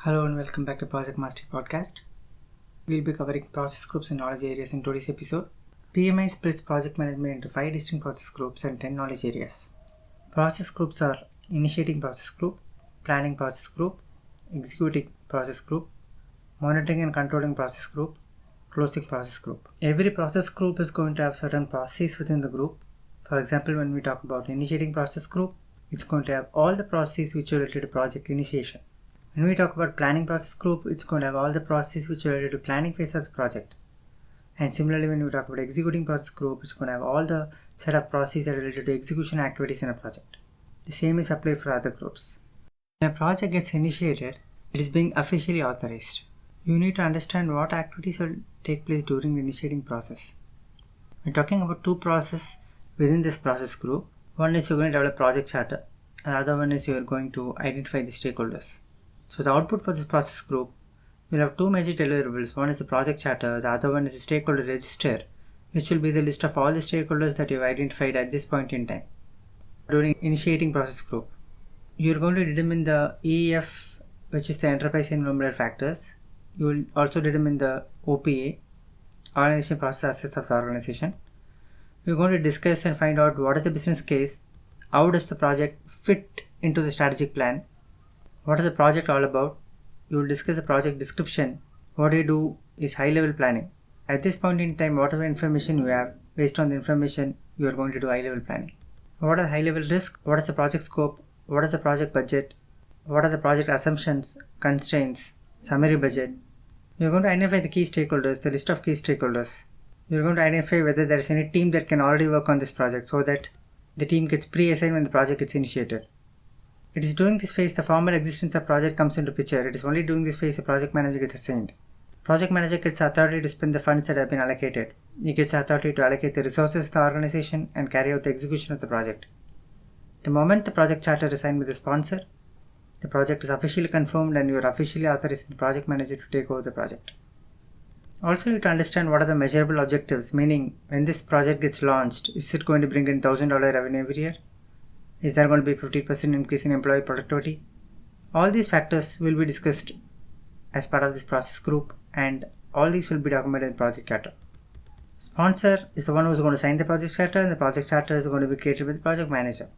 Hello and welcome back to Project Mastery Podcast. We'll be covering process groups and knowledge areas in today's episode. PMI splits project management into 5 distinct process groups and 10 knowledge areas. Process groups are Initiating Process Group, Planning Process Group, Executing Process Group, Monitoring and Controlling Process Group, Closing Process Group. Every process group is going to have certain processes within the group. For example, when we talk about Initiating Process Group, it's going to have all the processes which are related to project initiation. When we talk about Planning Process Group, it's going to have all the processes which are related to planning phase of the project. And similarly, when we talk about Executing Process Group, it's going to have all the set of processes that are related to execution activities in a project. The same is applied for other groups. When a project gets initiated, it is being officially authorized. You need to understand what activities will take place during the initiating process. We're talking about two processes within this process group. One is you're going to develop a project charter, and the other one is you're going to identify the stakeholders. So the output for this process group will have two major deliverables. One is the project charter, the other one is the stakeholder register, which will be the list of all the stakeholders that you've identified at this point in time. During initiating process group, you're going to determine the EF, which is the enterprise environmental factors. You will also determine the OPA, organization process assets of the organization. We're going to discuss and find out what is the business case, how does the project fit into the strategic plan, what is the project all about. You will discuss the project description. What you do is high-level planning. At this point in time, whatever information you have, based on the information, you are going to do high-level planning. What are the high-level risks? What is the project scope? What is the project budget? What are the project assumptions, constraints, summary budget? You are going to identify the key stakeholders, the list of key stakeholders. You are going to identify whether there is any team that can already work on this project so that the team gets pre-assigned when the project gets initiated. It is during this phase the formal existence of project comes into picture. It is only during this phase the project manager gets assigned. Project manager gets authority to spend the funds that have been allocated. He gets authority to allocate the resources to the organization and carry out the execution of the project. The moment the project charter is signed with the sponsor, the project is officially confirmed and you are officially authorizing the project manager to take over the project. Also, you need to understand what are the measurable objectives, meaning when this project gets launched, is it going to bring in $1,000 revenue every year? Is there going to be 50% increase in employee productivity? All these factors will be discussed as part of this process group, and all these will be documented in project charter. Sponsor is the one who is going to sign the project charter, and the project charter is going to be created with the project manager.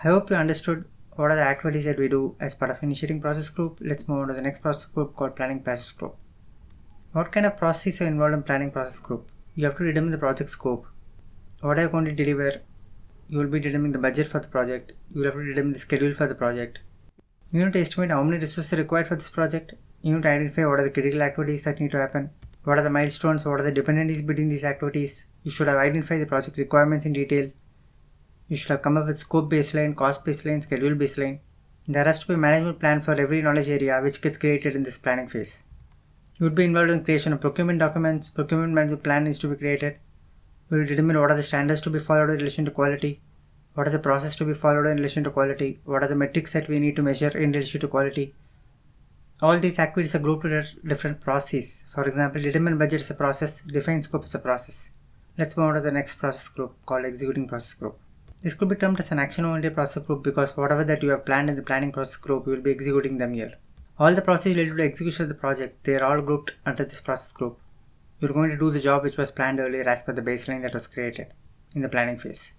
I hope you understood what are the activities that we do as part of initiating process group. Let's move on to the next process group called planning process group. What kind of processes are involved in planning process group? You have to determine the project scope. What are you going to deliver? You will be determining the budget for the project. You will have to determine the schedule for the project. You need to estimate how many resources are required for this project. You need to identify what are the critical activities that need to happen. What are the milestones? What are the dependencies between these activities? You should have identified the project requirements in detail. You should have come up with scope baseline, cost baseline, schedule baseline. There has to be a management plan for every knowledge area which gets created in this planning phase. You would be involved in creation of procurement documents. Procurement management plan needs to be created. We will determine what are the standards to be followed in relation to quality. What is the process to be followed in relation to quality? What are the metrics that we need to measure in relation to quality? All these activities are grouped into different processes. For example, determine budget is a process, define scope is a process. Let's move on to the next process group called Executing Process Group. This could be termed as an action-oriented process group because whatever that you have planned in the planning process group, you will be executing them here. All the processes related to execution of the project, they are all grouped under this process group. You are going to do the job which was planned earlier as per the baseline that was created in the planning phase.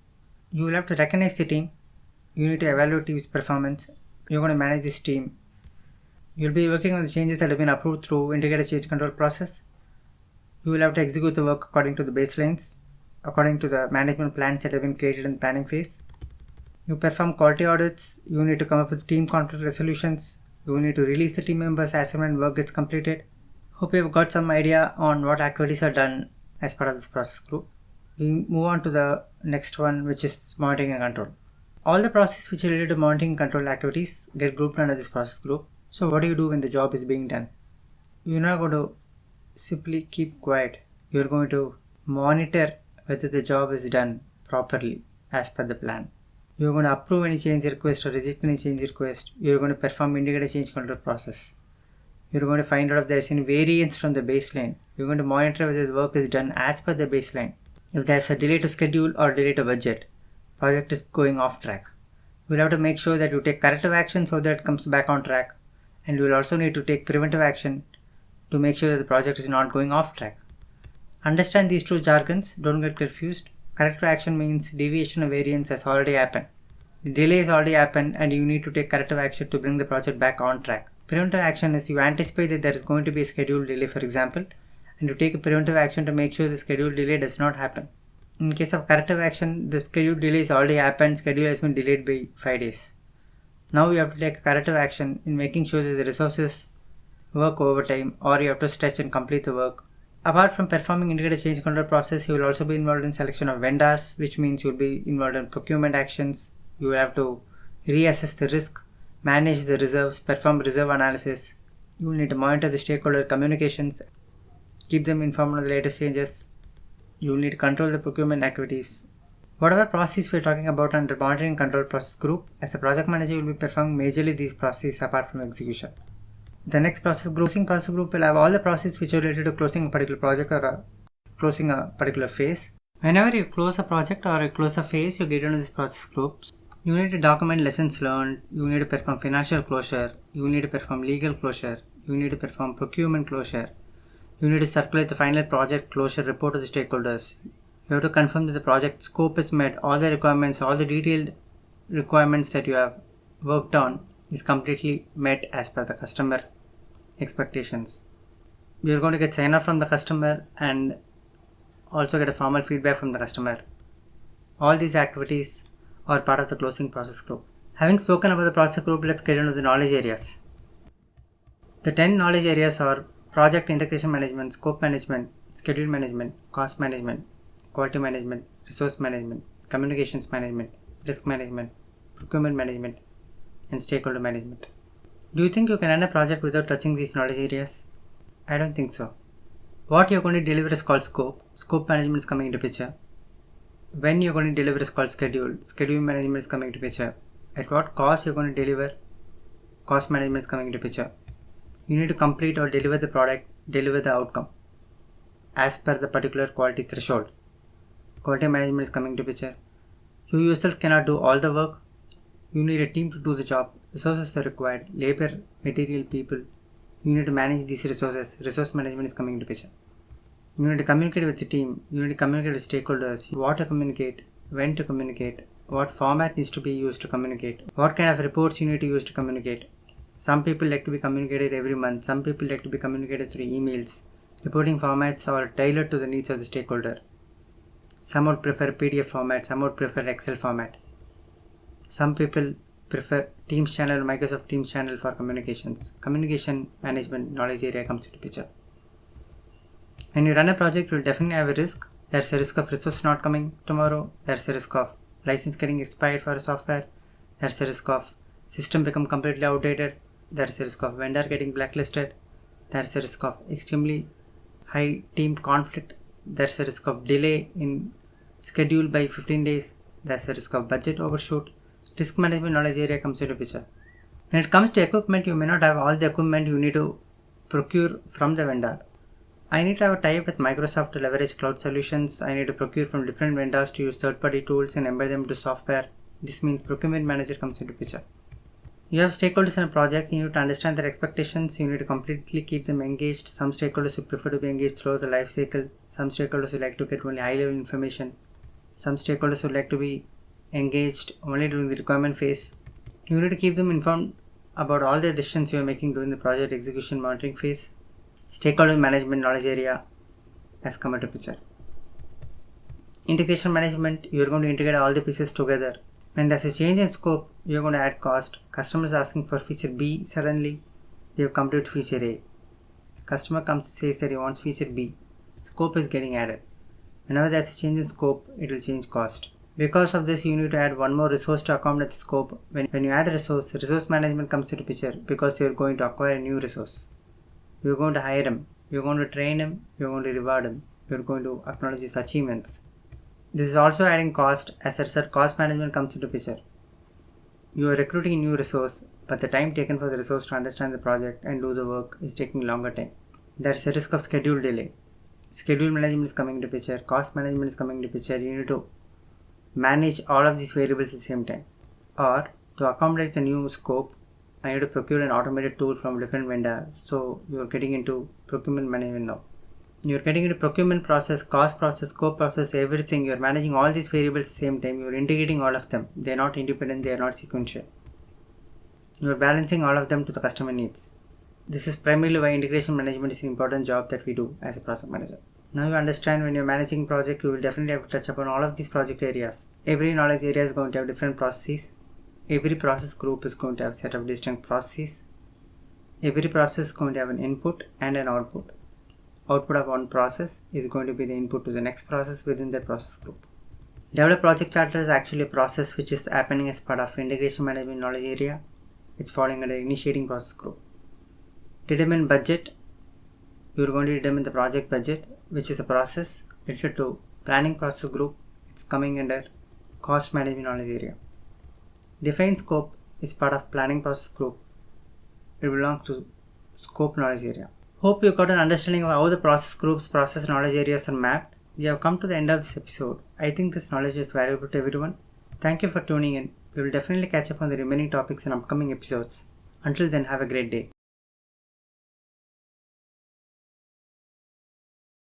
You will have to recognize the team. You need to evaluate team's performance. You're going to manage this team. You'll be working on the changes that have been approved through integrated change control process. You will have to execute the work according to the baselines, according to the management plans that have been created in the planning phase. You perform quality audits. You need to come up with team conflict resolutions. You need to release the team members as and when work gets completed. Hope you have got some idea on what activities are done as part of this process group. We move on to the next one, which is monitoring and control. All the processes which are related to monitoring and control activities get grouped under this process group. So what do you do when the job is being done? You're not going to simply keep quiet. You're going to monitor whether the job is done properly as per the plan. You're going to approve any change request or reject any change request. You're going to perform integrated change control process. You're going to find out if there is any variance from the baseline. You're going to monitor whether the work is done as per the baseline. If there's a delay to schedule or delay to budget, project is going off track. You'll have to make sure that you take corrective action so that it comes back on track. and you will also need to take preventive action to make sure that the project is not going off track. Understand these two jargons, don't get confused. Corrective action means deviation or variance has already happened. The delay has already happened and you need to take corrective action to bring the project back on track. Preventive action is you anticipate that there is going to be a schedule delay, for example, and you take a preventive action to make sure the schedule delay does not happen. In case of corrective action, the schedule delay has already happened, schedule has been delayed by 5 days. Now you have to take a corrective action in making sure that the resources work overtime, or you have to stretch and complete the work. Apart from performing integrated change control process, you will also be involved in selection of vendors, which means you will be involved in procurement actions. You will have to reassess the risk, manage the reserves, perform reserve analysis. You will need to monitor the stakeholder communications, keep them informed on the latest changes. You will need to control the procurement activities. Whatever process we are talking about under monitoring control process group, as a project manager you will be performing majorly these processes apart from execution. The next process group will have all the processes which are related to closing a particular project or closing a particular phase. Whenever you close a project or you close a phase, you get into these process groups. You need to document lessons learned, you need to perform financial closure, you need to perform legal closure, you need to perform procurement closure, you need to circulate the final project closure report to the stakeholders. You have to confirm that the project scope is met, all the requirements, all the detailed requirements that you have worked on is completely met as per the customer expectations. You are going to get sign off from the customer and also get a formal feedback from the customer. All these activities are part of the closing process group. Having spoken about the process group, let's get into the knowledge areas. The 10 knowledge areas are project integration management, scope management, schedule management, cost management, quality management, resource management, communications management, risk management, procurement management, and stakeholder management. Do you think you can run a project without touching these knowledge areas? I don't think so. What you're going to deliver is called scope. Scope management is coming into picture. When you're going to deliver is called schedule. Schedule management is coming into picture. At what cost you're going to deliver? Cost management is coming into picture. You need to complete or deliver the product, deliver the outcome as per the particular quality threshold. Quality management is coming into picture. You yourself cannot do all the work. You need a team to do the job. Resources are required. Labor, material, people. You need to manage these resources. Resource management is coming into picture. You need to communicate with the team. You need to communicate with stakeholders. What to communicate, when to communicate, what format needs to be used to communicate, what kind of reports you need to use to communicate. Some people like to be communicated every month. Some people like to be communicated through emails. Reporting formats are tailored to the needs of the stakeholder. Some would prefer PDF format. Some would prefer Excel format. Some people prefer Teams channel or Microsoft Teams channel for communications. Communication management knowledge area comes into picture. When you run a project, you will definitely have a risk. There's a risk of resource not coming tomorrow. There's a risk of license getting expired for a software. There's a risk of system become completely outdated. There's a risk of vendor getting blacklisted. There's a risk of extremely high team conflict. There's a risk of delay in schedule by 15 days. There's a risk of budget overshoot. Risk management knowledge area comes into picture. When it comes to equipment, you may not have all the equipment you need to procure from the vendor. I need to have a tie-up with Microsoft to leverage cloud solutions. I need to procure from different vendors to use third-party tools and embed them into software. This means procurement manager comes into picture. You have stakeholders in a project. You need to understand their expectations. You need to completely keep them engaged. Some stakeholders would prefer to be engaged throughout the life cycle. Some stakeholders would like to get only high-level information. Some stakeholders would like to be engaged only during the requirement phase. You need to keep them informed about all the decisions you are making during the project execution monitoring phase. Stakeholder management knowledge area has come into picture. Integration management, you are going to integrate all the pieces together. When there's a change in scope, you are going to add cost. Customer is asking for feature B, suddenly they have come to feature A. Customer comes and says that he wants feature B. Scope is getting added. Whenever there's a change in scope, it will change cost. Because of this, you need to add one more resource to accommodate the scope. When you add a resource management comes into picture because you are going to acquire a new resource. You are going to hire him. You are going to train him. You are going to reward him. You are going to acknowledge his achievements. This is also adding cost. As I said, cost management comes into picture. You are recruiting a new resource, but the time taken for the resource to understand the project and do the work is taking longer time. There is a risk of schedule delay. Schedule management is coming into picture. Cost management is coming into picture. You need to manage all of these variables at the same time. Or to accommodate the new scope I need to procure an automated tool from a different vendor. So you're getting into procurement management now. You're getting into procurement process, cost process, scope process, everything. You're managing all these variables at the same time. You're integrating all of them. They're not independent, they are not sequential. You're balancing all of them to the customer needs. This is primarily why integration management is an important job that we do as a project manager. Now you understand when you're managing project, you will definitely have to touch upon all of these project areas. Every knowledge area is going to have different processes. Every process group is going to have a set of distinct processes. Every process is going to have an input and an output. Output of one process is going to be the input to the next process within that process group. Develop project charter is actually a process which is happening as part of integration management knowledge area. It's falling under initiating process group. Determine budget. You're going to determine the project budget, which is a process related to planning process group. It's coming under cost management knowledge area. Define scope is part of planning process group. It belongs to scope knowledge area. Hope you got an understanding of how the process groups, process knowledge areas are mapped. We have come to the end of this episode. I think this knowledge is valuable to everyone. Thank you for tuning in. We will definitely catch up on the remaining topics in upcoming episodes. Until then, have a great day.